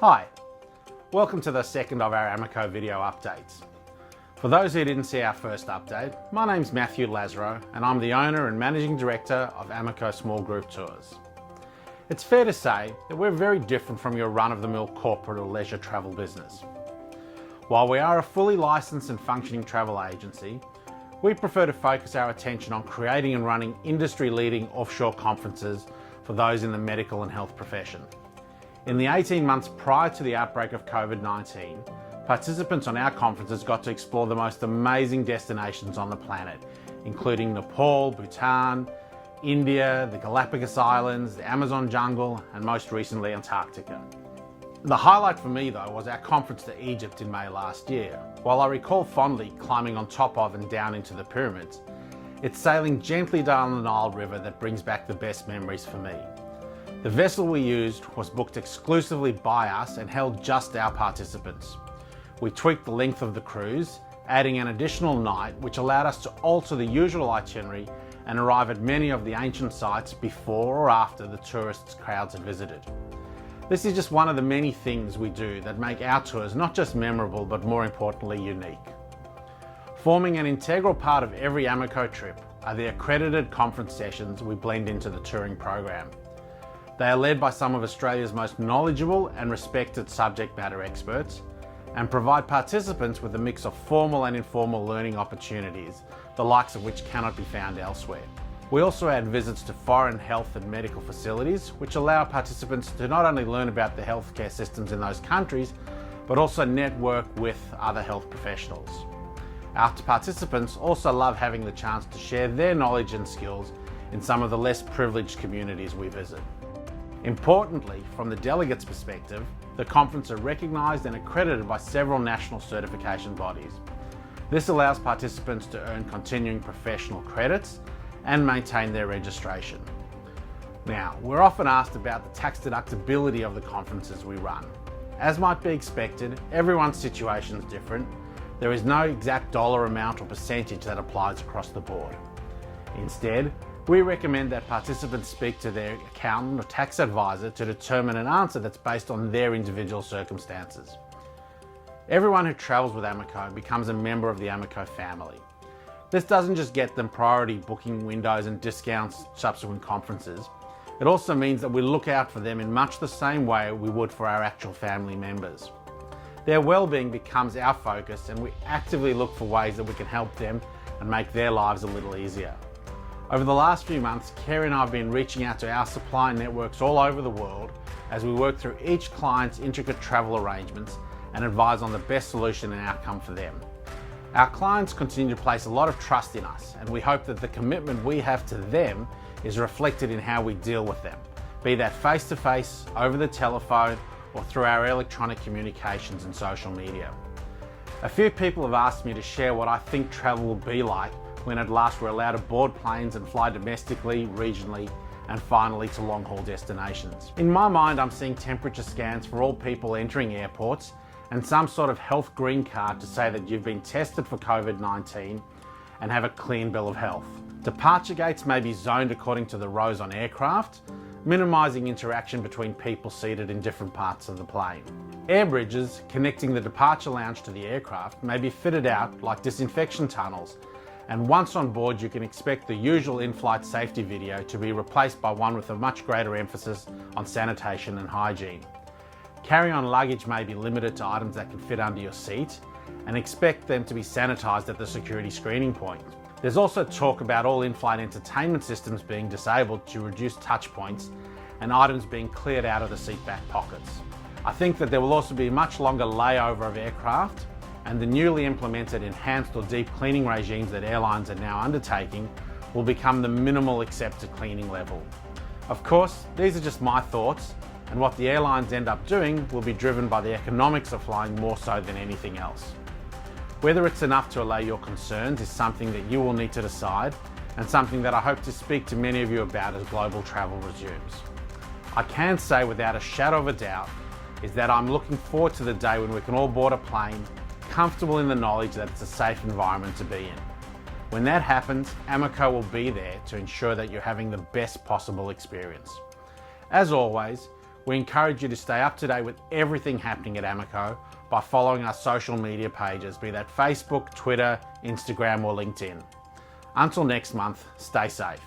Hi, welcome to the second of our Amaco video updates. For those who didn't see our first update, my name's Matthew Lazaro and I'm the owner and managing director of Amaco Small Group Tours. It's fair to say that we're very different from your run-of-the-mill corporate or leisure travel business. While we are a fully licensed and functioning travel agency, we prefer to focus our attention on creating and running industry-leading offshore conferences for those in the medical and health profession. In the 18 months prior to the outbreak of COVID-19, participants on our conferences got to explore the most amazing destinations on the planet, including Nepal, Bhutan, India, the Galapagos Islands, the Amazon jungle, and most recently Antarctica. The highlight for me though was our conference to Egypt in May last year. While I recall fondly climbing on top of and down into the pyramids, it's sailing gently down the Nile River that brings back the best memories for me. The vessel we used was booked exclusively by us and held just our participants. We tweaked the length of the cruise, adding an additional night, which allowed us to alter the usual itinerary and arrive at many of the ancient sites before or after the tourists' crowds had visited. This is just one of the many things we do that make our tours not just memorable, but more importantly, unique. Forming an integral part of every Amaco trip are the accredited conference sessions we blend into the touring program. They are led by some of Australia's most knowledgeable and respected subject matter experts and provide participants with a mix of formal and informal learning opportunities, the likes of which cannot be found elsewhere. We also add visits to foreign health and medical facilities, which allow participants to not only learn about the healthcare systems in those countries, but also network with other health professionals. Our participants also love having the chance to share their knowledge and skills in some of the less privileged communities we visit. Importantly, from the delegates' perspective, the conferences are recognised and accredited by several national certification bodies. This allows participants to earn continuing professional credits and maintain their registration. Now, we're often asked about the tax deductibility of the conferences we run. As might be expected, everyone's situation is different. There is no exact dollar amount or percentage that applies across the board. Instead, we recommend that participants speak to their accountant or tax advisor to determine an answer that's based on their individual circumstances. Everyone who travels with Amaco becomes a member of the Amaco family. This doesn't just get them priority booking windows and discounts subsequent conferences. It also means that we look out for them in much the same way we would for our actual family members. Their well-being becomes our focus and we actively look for ways that we can help them and make their lives a little easier. Over the last few months, Kerry and I have been reaching out to our supply networks all over the world as we work through each client's intricate travel arrangements and advise on the best solution and outcome for them. Our clients continue to place a lot of trust in us and we hope that the commitment we have to them is reflected in how we deal with them, be that face-to-face, over the telephone, or through our electronic communications and social media. A few people have asked me to share what I think travel will be like when at last we're allowed to board planes and fly domestically, regionally, and finally to long-haul destinations. In my mind, I'm seeing temperature scans for all people entering airports and some sort of health green card to say that you've been tested for COVID-19 and have a clean bill of health. Departure gates may be zoned according to the rows on aircraft, minimising interaction between people seated in different parts of the plane. Air bridges connecting the departure lounge to the aircraft may be fitted out like disinfection tunnels, and once on board you can expect the usual in-flight safety video to be replaced by one with a much greater emphasis on sanitation and hygiene. Carry-on luggage may be limited to items that can fit under your seat and expect them to be sanitised at the security screening point. There's also talk about all in-flight entertainment systems being disabled to reduce touch points and items being cleared out of the seat back pockets. I think that there will also be a much longer layover of aircraft, and the newly implemented enhanced or deep cleaning regimes that airlines are now undertaking will become the minimal accepted cleaning level. Of course, these are just my thoughts, and what the airlines end up doing will be driven by the economics of flying more so than anything else. Whether it's enough to allay your concerns is something that you will need to decide, and something that I hope to speak to many of you about as global travel resumes. I can say without a shadow of a doubt is that I'm looking forward to the day when we can all board a plane comfortable in the knowledge that it's a safe environment to be in. When that happens, Amaco will be there to ensure that you're having the best possible experience. As always, We encourage you to stay up to date with everything happening at Amaco by following our social media pages, be that Facebook, Twitter, Instagram or LinkedIn. Until next month, stay safe.